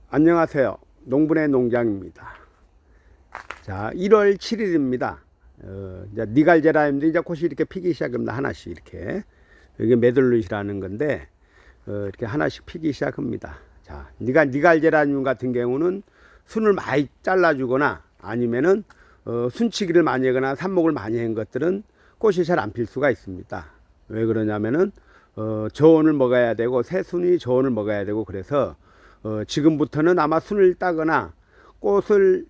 안녕하세요. 농분의 농장입니다. 자, 1월 7일입니다. 이제 니갈제라늄도 이제 꽃이 이렇게 피기 시작합니다. 하나씩 이렇게. 이게 메들룻이라는 건데, 이렇게 하나씩 피기 시작합니다. 자, 니갈제라늄 같은 경우는 순을 많이 잘라주거나 아니면은, 순치기를 많이 하거나 삽목을 많이 한 것들은 꽃이 잘 안 필 수가 있습니다. 왜 그러냐면은, 저온을 먹어야 되고, 새순이 저온을 먹어야 되고, 그래서, 지금부터는 아마 순을 따거나 꽃을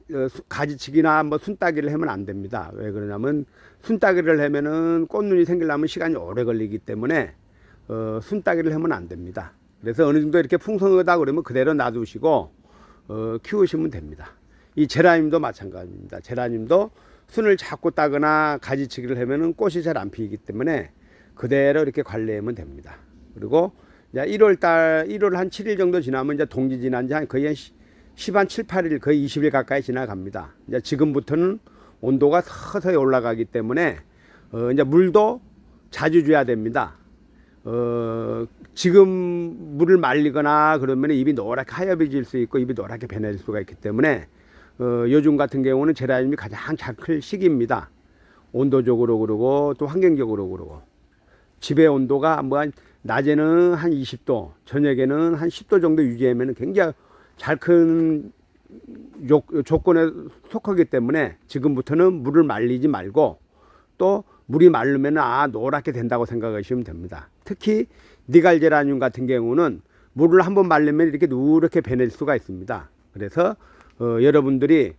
가지치기나 뭐 순따기를 하면 안 됩니다. 왜 그러냐면 순따기를 하면은 꽃눈이 생기려면 시간이 오래 걸리기 때문에 순따기를 하면 안 됩니다. 그래서 어느 정도 이렇게 풍성하다 그러면 그대로 놔두시고 키우시면 됩니다. 이 제라늄도 마찬가지입니다. 제라늄도 순을 자꾸 따거나 가지치기를 하면은 꽃이 잘 안 피기 때문에 그대로 이렇게 관리하면 됩니다. 그리고 이제 1월 한 7일 정도 지나면 이제 동지 지난 지 거의 한 7, 8일, 거의 20일 가까이 지나갑니다. 이제 지금부터는 온도가 서서히 올라가기 때문에, 이제 물도 자주 줘야 됩니다. 지금 물을 말리거나 그러면 입이 노랗게 하얘질 수 있고 입이 노랗게 변해질 수가 있기 때문에, 요즘 같은 경우는 제라늄이 가장 잘 클 시기입니다. 온도적으로 그러고 또 환경적으로 그러고. 집의 온도가 뭐 낮에는 한 20도, 저녁에는 한 10도 정도 유지하면 굉장히 잘 큰 조건에 속하기 때문에 지금부터는 물을 말리지 말고 또 물이 마르면 노랗게 된다고 생각하시면 됩니다. 특히 니갈제라늄 같은 경우는 물을 한번 말리면 이렇게 누렇게 변할 수가 있습니다. 그래서 여러분들이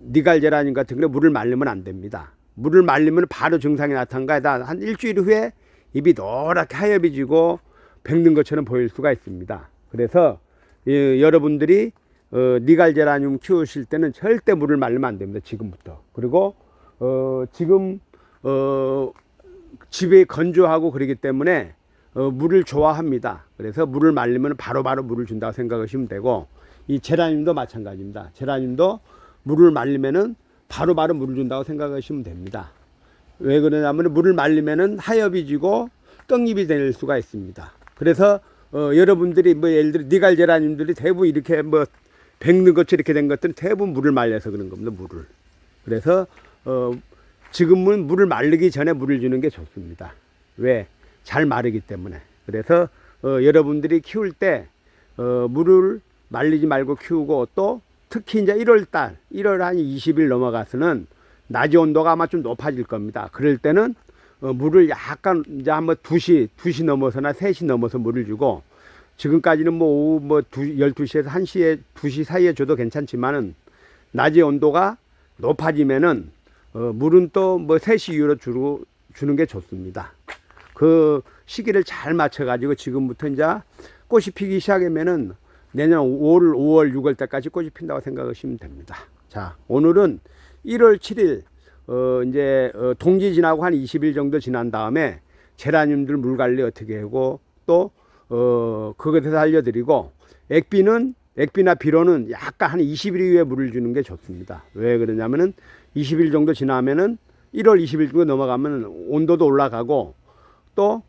니갈제라늄 같은 경우 물을 말리면 안 됩니다. 물을 말리면 바로 증상이 나타나다 한 일주일 후에 입이 노랗게 하얘지고 뱅는 것처럼 보일 수가 있습니다. 그래서 여러분들이 니갈제라늄 키우실 때는 절대 물을 말리면 안 됩니다. 지금부터. 그리고 지금 집이 건조하고 그러기 때문에 물을 좋아합니다. 그래서 물을 말리면 바로바로 물을 준다고 생각하시면 되고, 이 제라늄도 마찬가지입니다. 제라늄도 물을 말리면은 바로바로 물을 준다고 생각하시면 됩니다. 왜 그러냐면 물을 말리면은 하엽이지고 떡잎이 될 수가 있습니다. 그래서 여러분들이 뭐 예를 들어 니갈제라늄들이 대부분 이렇게 뭐 뱅는 것처럼 이렇게 된 것들은 대부분 물을 말려서 그런 겁니다. 물을. 그래서 지금은 물을 말리기 전에 물을 주는 게 좋습니다. 왜? 잘 마르기 때문에. 그래서 여러분들이 키울 때 물을 말리지 말고 키우고, 또 특히 이제 1월 한 20일 넘어가서는 낮의 온도가 아마 좀 높아질 겁니다. 그럴 때는 물을 약간 이제 한번 2시 넘어서나 3시 넘어서 물을 주고, 지금까지는 뭐 오후 뭐 12시에서 1시에 2시 사이에 줘도 괜찮지만은 낮의 온도가 높아지면은 물은 또 뭐 3시 이후로 주는 게 좋습니다. 그 시기를 잘 맞춰 가지고 지금부터 이제 꽃이 피기 시작하면은 내년 5월 6월 때까지 꽃이 핀다고 생각하시면 됩니다. 자, 오늘은 1월 7일 이제 동지 지나고 한 20일 정도 지난 다음에 제라늄들 물 관리 어떻게 하고, 또 그것에 대해서 알려드리고, 액비나 비료는 약간 한 20일 이후에 물을 주는 게 좋습니다. 왜 그러냐면은 20일 정도 지나면은 1월 20일 정도 넘어가면 온도도 올라가고 또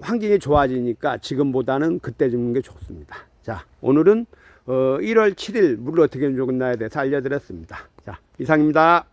환경이 좋아지니까 지금보다는 그때 주는 게 좋습니다. 자, 오늘은 1월 7일 물을 어떻게 주나에 대해서 알려드렸습니다. 자, 이상입니다.